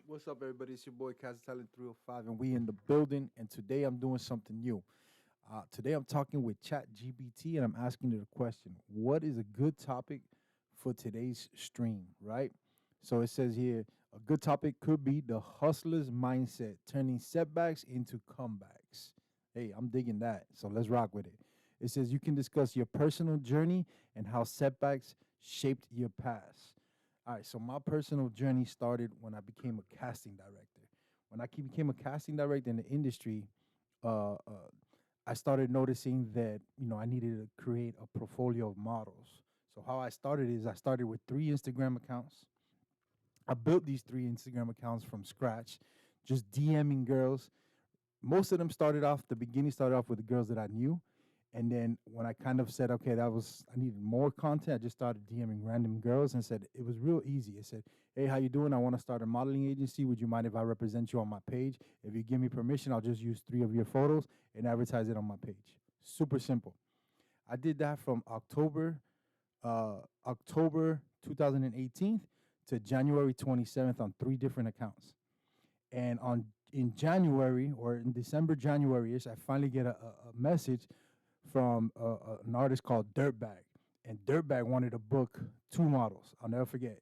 What's up, everybody? It's your boy Kaz Talent 305, and we in the building. And today I'm doing something new. Today I'm talking with Chat GPT, and I'm asking it a question: what is a good topic for today's stream? Right. So it says here a good topic could be the hustler's mindset, turning setbacks into comebacks. Hey, I'm digging that. So let's rock with it. It says you can discuss your personal journey and how setbacks shaped your past. All right, so my personal journey started when I became a casting director. When became a casting director in the industry, uh, uh, I started noticing that I needed to create a portfolio of models. So how I started is I started with 3 Instagram accounts. I built these 3 Instagram accounts from scratch, just DMing girls. Most of them started off the beginning started off with the girls that I knew, and then when I kind of said, okay, that was I needed more content, I just started DMing random girls and said it was real easy. I said, hey, how you doing? I want to start a modeling agency. Would you mind if I represent you on my page? If you give me permission, I'll just use 3 of your photos and advertise it on my page. Super simple. I did that from October 2018 to January 27th on 3 different accounts. And on in January or in December, January-ish, I finally get a message from an artist called Dirtbag, and Dirtbag wanted to book 2 models. I'll never forget.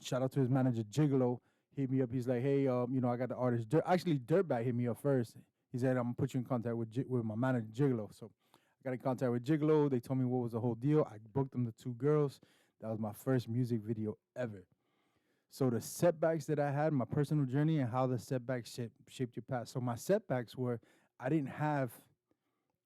Shout out to his manager Gigolo. Hit me up. He's like, hey, I got the artist. Actually, Dirtbag hit me up first. He said, I'm gonna put you in contact with with my manager Gigolo. So I got in contact with Gigolo. They told me what was the whole deal. I booked them the 2 girls. That was my first music video ever. So the setbacks that I had, my personal journey, and how the setbacks shaped your past. So my setbacks were I didn't have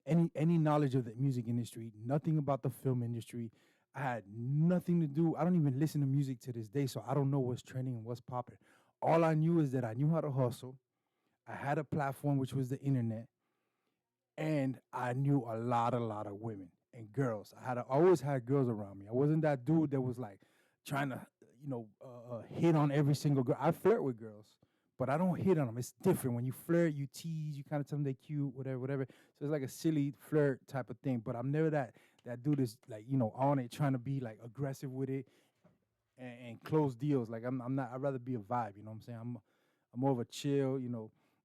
any knowledge of the music industry, nothing about the film industry. I had nothing to do. I don't even listen to music to this day, so I don't know what's trending and what's popping. All I knew is that I knew how to hustle. I had a platform, which was the internet, and I knew a lot of women and girls. I always had girls around me. I wasn't that dude that was like trying to, hit on every single girl. I flirt with girls, but I don't hit on them. It's different when you flirt, you tease, you kind of tell them they cute, whatever, whatever. So it's like a silly flirt type of thing. But I'm never that dude is like on it, trying to be like aggressive with it and close deals. Like I'm not. I'd rather be a vibe. You know what I'm saying? I'm more of a chill.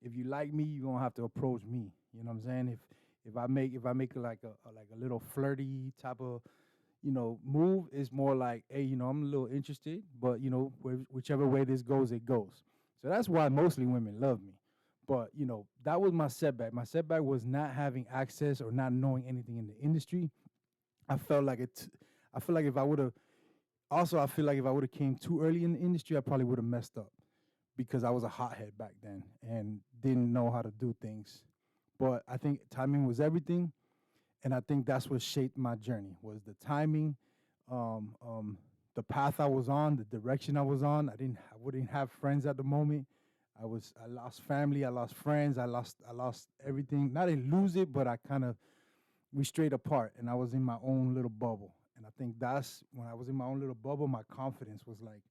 If you like me, you're gonna have to approach me. You know what I'm saying? If I make like a little flirty type of move, it's more like, hey, I'm a little interested, but whichever way this goes, it goes. So that's why mostly women love me. But that was my setback. My setback was not having access or not knowing anything in the industry. I felt like it. I feel like if I would have. Also, I feel like if I would have came too early in the industry, I probably would have messed up because I was a hothead back then and didn't know how to do things. But I think timing was everything, and I think that's what shaped my journey was the timing, um, um, the path I was on, the direction I was on. I wouldn't have friends at the moment. I lost family, I lost friends, I lost everything. Not didn't lose it, but I kind of we strayed apart, and I was in my own little bubble. And I think that's when I was in my own little bubble, my confidence was like,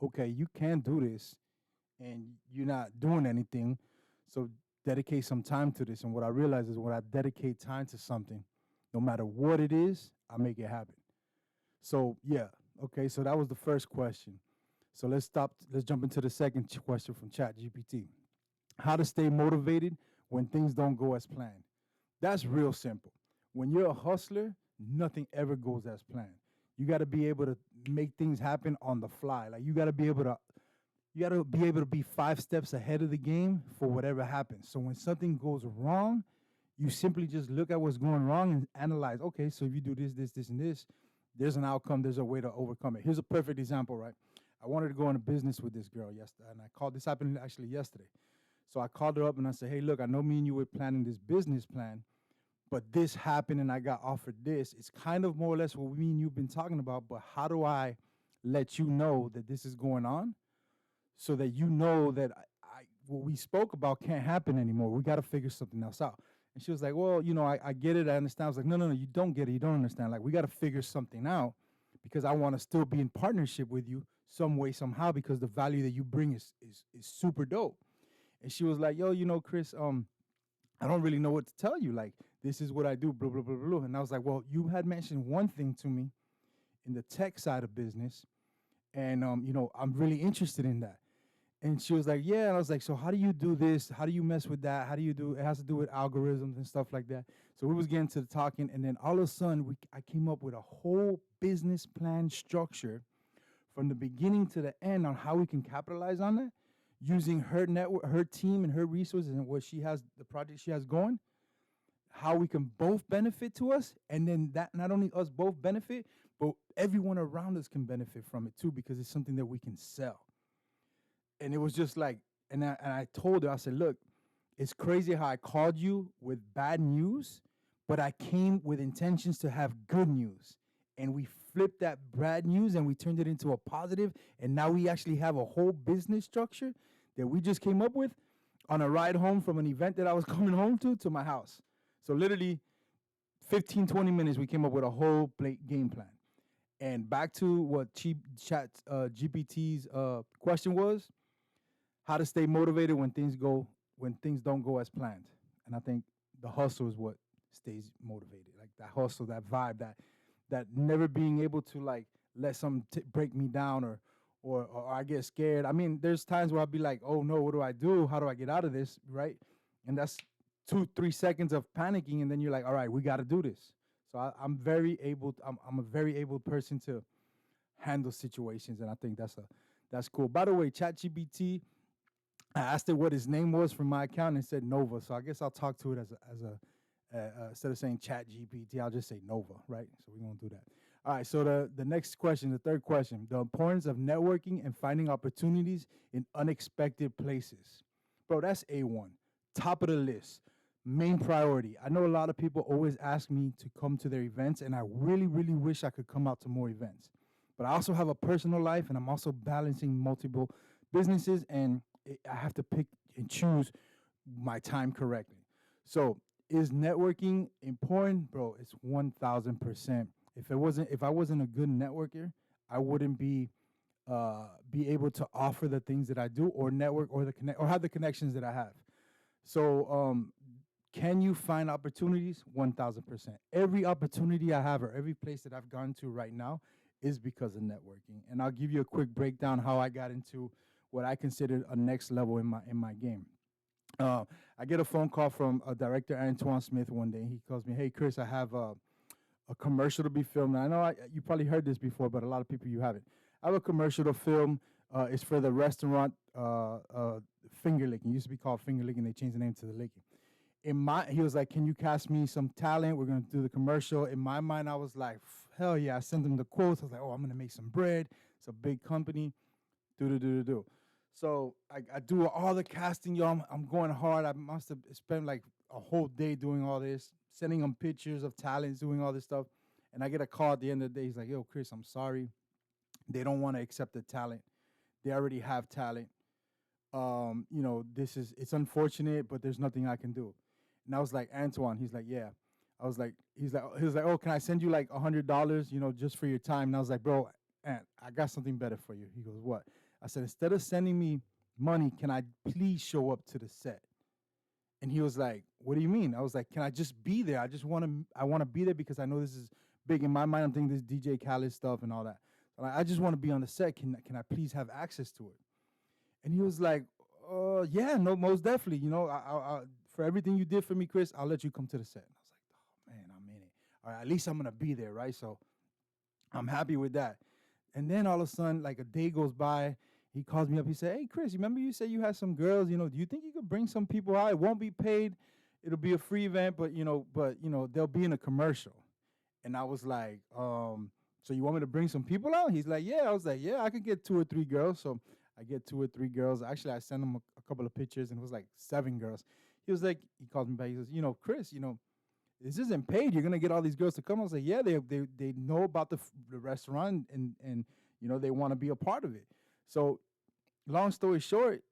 okay, you can do this, and you're not doing anything, so dedicate some time to this. And what I realized is when I dedicate time to something, no matter what it is, I make it happen. So yeah, okay. So that was the first question. So let's stop. Let's jump into the second question from Chat GPT. How to stay motivated when things don't go as planned. That's real simple. When you're a hustler, nothing ever goes as planned. You got to be able to make things happen on the fly. Like you got to be able to be 5 steps ahead of the game for whatever happens. So when something goes wrong, you simply just look at what's going wrong and analyze. Okay, so if you do this, this, this, and this, there's an outcome. There's a way to overcome it. Here's a perfect example, right? I wanted to go into business with this girl yesterday, and I called. This happened actually yesterday. So I called her up and I said, "Hey, look, I know me and you were planning this business plan, but this happened and I got offered this. It's kind of more or less what me and you've been talking about. But how do I let you know that this is going on?" So that you know that what we spoke about can't happen anymore. We got to figure something else out. And she was like, well, I get it. I understand. I was like, no, no, no, you don't get it. You don't understand. Like, we got to figure something out because I want to still be in partnership with you some way, somehow, because the value that you bring is super dope. And she was like, yo, Chris, I don't really know what to tell you. Like, this is what I do, blah, blah, blah, blah. And I was like, well, you had mentioned one thing to me in the tech side of business. And, I'm really interested in that. And she was like, yeah. And I was like, so how do you do this? How do you mess with that? How do you do it? Has to do with algorithms and stuff like that. So we was getting to the talking, and then all of a sudden I came up with a whole business plan structure from the beginning to the end on how we can capitalize on that using her network, her team, and her resources and what she has, the project she has going, how we can both benefit to us, and then that not only us both benefit, but everyone around us can benefit from it too because it's something that we can sell. And it was just like, and I told her, I said, look, it's crazy how I called you with bad news, but I came with intentions to have good news. And we flipped that bad news and we turned it into a positive, and now we actually have a whole business structure that we just came up with on a ride home from an event that I was coming home to my house. So literally 15, 20 minutes, we came up with a whole game plan. And back to what Chat GPT's question was, how to stay motivated when things don't go as planned. And I think the hustle is what stays motivated. Like that hustle, that vibe, that never being able to like let something break me down or I get scared. I mean, there's times where I'll be like, oh no, what do I do? How do I get out of this? Right? And that's 2-3 seconds of panicking, and then you're like, all right, we got to do this. So I'm very able. I'm a very able person to handle situations, and I think that's cool. By the way, ChatGPT, I asked it what his name was from my account and it said Nova. So I guess I'll talk to it instead of saying ChatGPT, I'll just say Nova, right? So we're gonna do that. All right. So the next question, the third question, the importance of networking and finding opportunities in unexpected places. Bro, that's A1, top of the list, main priority. I know a lot of people always ask me to come to their events, and I really, really wish I could come out to more events. But I also have a personal life, and I'm also balancing multiple businesses, and I have to pick and choose my time correctly. So, is networking important, bro? It's 1,000%. If I wasn't a good networker, I wouldn't be able to offer the things that I do, or network, or have the connections that I have. So, can you find opportunities? 1,000%. Every opportunity I have, or every place that I've gone to right now, is because of networking. And I'll give you a quick breakdown how I got into what I consider a next level in my game. I get a phone call from director Antoine Smith one day. He calls me, "Hey Chris, I have a commercial to be filmed." And I know you probably heard this before, but a lot of people you haven't. I have a commercial to film. It's for the restaurant Finger Licking. It used to be called Finger Licking. They changed the name to the Licking. He was like, "Can you cast me some talent? We're gonna do the commercial." In my mind, I was like, "Hell yeah!" I sent him the quotes. I was like, "Oh, I'm gonna make some bread. It's a big company. Do. So I do all the casting, yo. I'm going hard. I must have spent like a whole day doing all this, sending them pictures of talents, doing all this stuff. And I get a call at the end of the day. He's like, "Yo, Chris, I'm sorry. They don't want to accept the talent. They already have talent. It's unfortunate, but there's nothing I can do." And I was like, "Antoine," he's like, "Yeah." He was like, "Oh, can I send you like $100, just for your time?" And I was like, "Bro, Ant, I got something better for you." He goes, "What?" I said, "Instead of sending me money, can I please show up to the set?" And he was like, "What do you mean?" I was like, "Can I just be there? I want to be there because I know this is big in my mind. I'm thinking this DJ Khaled stuff and all that. I just want to be on the set. Can I please have access to it?" And he was like, "Yeah, no, most definitely. For everything you did for me, Chris, I'll let you come to the set." And I was like, "Oh man, I'm in it. All right, at least I'm gonna be there, right?" So I'm happy with that. And then all of a sudden, like a day goes by, he calls me up. He said, "Hey, Chris, remember you said you had some girls? Do you think you could bring some people out? It won't be paid. It'll be a free event, but they'll be in a commercial." And I was like, "So you want me to bring some people out?" He's like, "Yeah." I was like, "Yeah, I could get 2 or 3 girls." So I get 2 or 3 girls. Actually, I sent him a couple of pictures, and it was like 7 girls. He was like, he called me back. He says, "Chris, this isn't paid. You're gonna get all these girls to come." I was like, "Yeah, they know about the restaurant, and they want to be a part of it." So, long story short,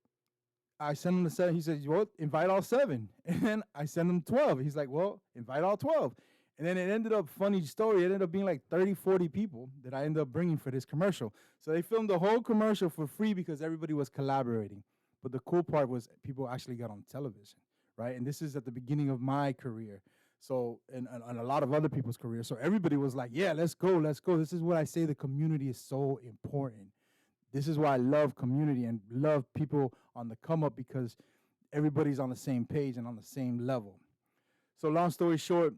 I sent him the 7. He says, "Well, invite all 7." And then I sent him 12. He's like, "Well, invite all 12." And then it ended up, funny story, it ended up being like 30, 40 people that I ended up bringing for this commercial. So they filmed the whole commercial for free because everybody was collaborating. But the cool part was people actually got on television, right? And this is at the beginning of my career. So, and a lot of other people's careers. So everybody was like, "Yeah, let's go, let's go." This is what I say, the community is so important. This is why I love community and love people on the come up, because everybody's on the same page and on the same level. So long story short,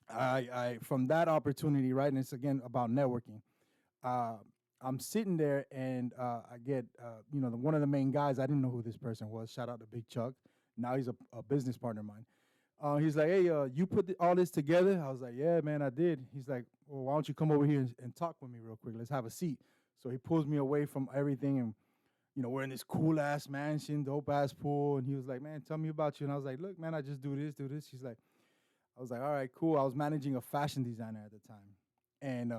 I from that opportunity, right, and it's again about networking. Uh, I'm sitting there and I get, one of the main guys. I didn't know who this person was. Shout out to Big Chuck. Now he's a business partner of mine. He's like, hey, you put all this together? I was like, yeah, man, I did. He's like, well, why don't you come over here and talk with me real quick? Let's have a seat. So he pulls me away from everything, and we're in this cool ass mansion, dope ass pool, and he was like, man, tell me about you. And I was like, look, man, I just do this, do this. I was like, all right, cool. I was managing a fashion designer at the time, and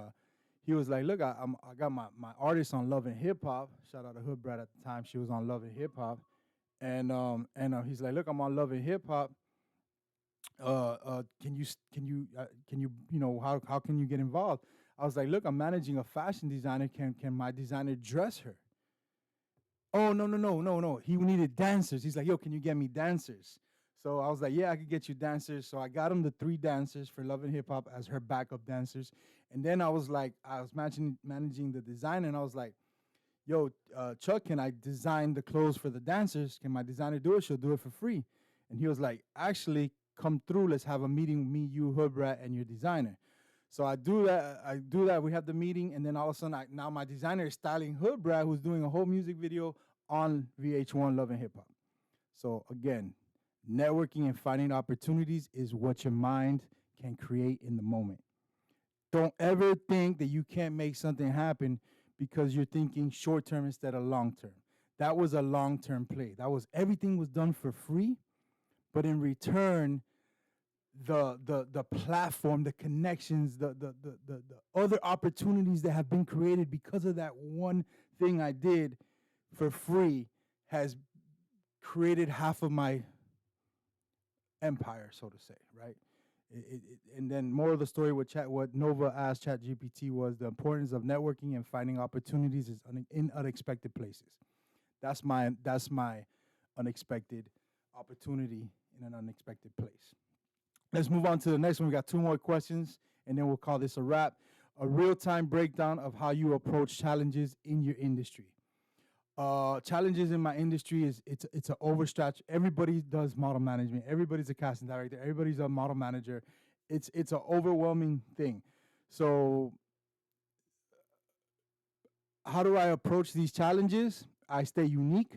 he was like, look, I got my artist on Love and Hip Hop. Shout out to Hood Brat at the time. She was on Love and Hip Hop, and he's like, look, I'm on Love and Hip Hop. How can you get involved? I was like, look, I'm managing a fashion designer. Can my designer dress her? Oh, no. He needed dancers. He's like, yo, can you get me dancers? So I was like, yeah, I could get you dancers. So I got him the 3 dancers for Love and Hip Hop as her backup dancers. And then I was managing the designer, and I was like, yo, Chuck, can I design the clothes for the dancers? Can my designer do it? She'll do it for free. And he was like, actually, come through. Let's have a meeting, me, you, Hoodrat, and your designer. So I do that. We have the meeting, and then all of a sudden, now my designer is styling Hoodrat, who's doing a whole music video on VH1 Love and Hip Hop. So again, networking and finding opportunities is what your mind can create in the moment. Don't ever think that you can't make something happen because you're thinking short term instead of long term. That was a long term play. Everything was done for free, but in return, the platform, the connections, the other opportunities that have been created because of that one thing I did for free has created half of my empire, so to say, right? And then more of the story with what Nova asked ChatGPT was the importance of networking and finding opportunities is in unexpected places. That's my unexpected opportunity in an unexpected place. Let's move on to the next one. We got 2 more questions, and then we'll call this a wrap. A real-time breakdown of how you approach challenges in your industry. Challenges in my industry it's an overstretch. Everybody does model management. Everybody's a casting director. Everybody's a model manager. It's an overwhelming thing. So how do I approach these challenges? I stay unique.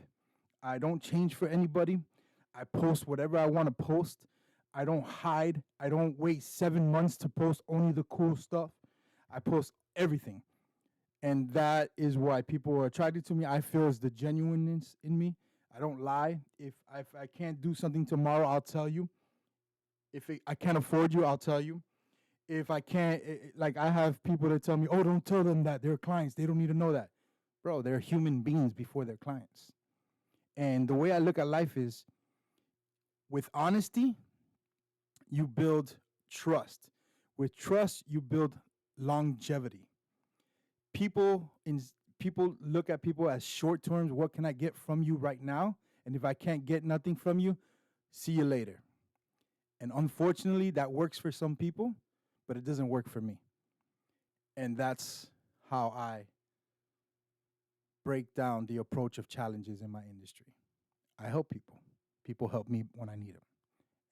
I don't change for anybody. I post whatever I want to post. I don't hide. I don't wait 7 months to post only the cool stuff. I post everything. And that is why people are attracted to me. I feel is the genuineness in me. I don't lie. If I can't do something tomorrow, I'll tell you. If I can't afford you, I'll tell you. If I can't, like I have people that tell me, oh, don't tell them that. They're clients. They don't need to know that. Bro, they're human beings before they're clients. And the way I look at life is with honesty, you build trust. With trust, you build longevity. People look at people as short terms. What can I get from you right now? And if I can't get nothing from you, see you later. And unfortunately, that works for some people, but it doesn't work for me. And that's how I break down the approach of challenges in my industry. I help people. People help me when I need them.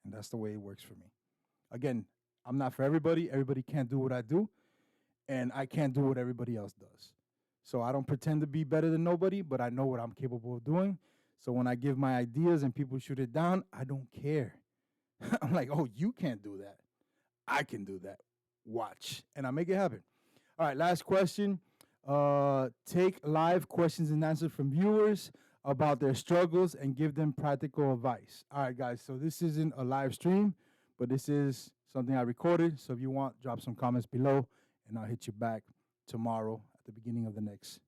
And that's the way it works for me. Again, I'm not for everybody. Everybody can't do what I do. And I can't do what everybody else does. So I don't pretend to be better than nobody, but I know what I'm capable of doing. So when I give my ideas and people shoot it down, I don't care. I'm like, oh, you can't do that. I can do that. Watch. And I make it happen. All right, last question. Take live questions and answers from viewers about their struggles and give them practical advice. All right, guys, so this isn't a live stream, but this is something I recorded. So if you want, drop some comments below, and I'll hit you back tomorrow at the beginning of the next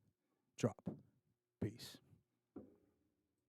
drop. Peace.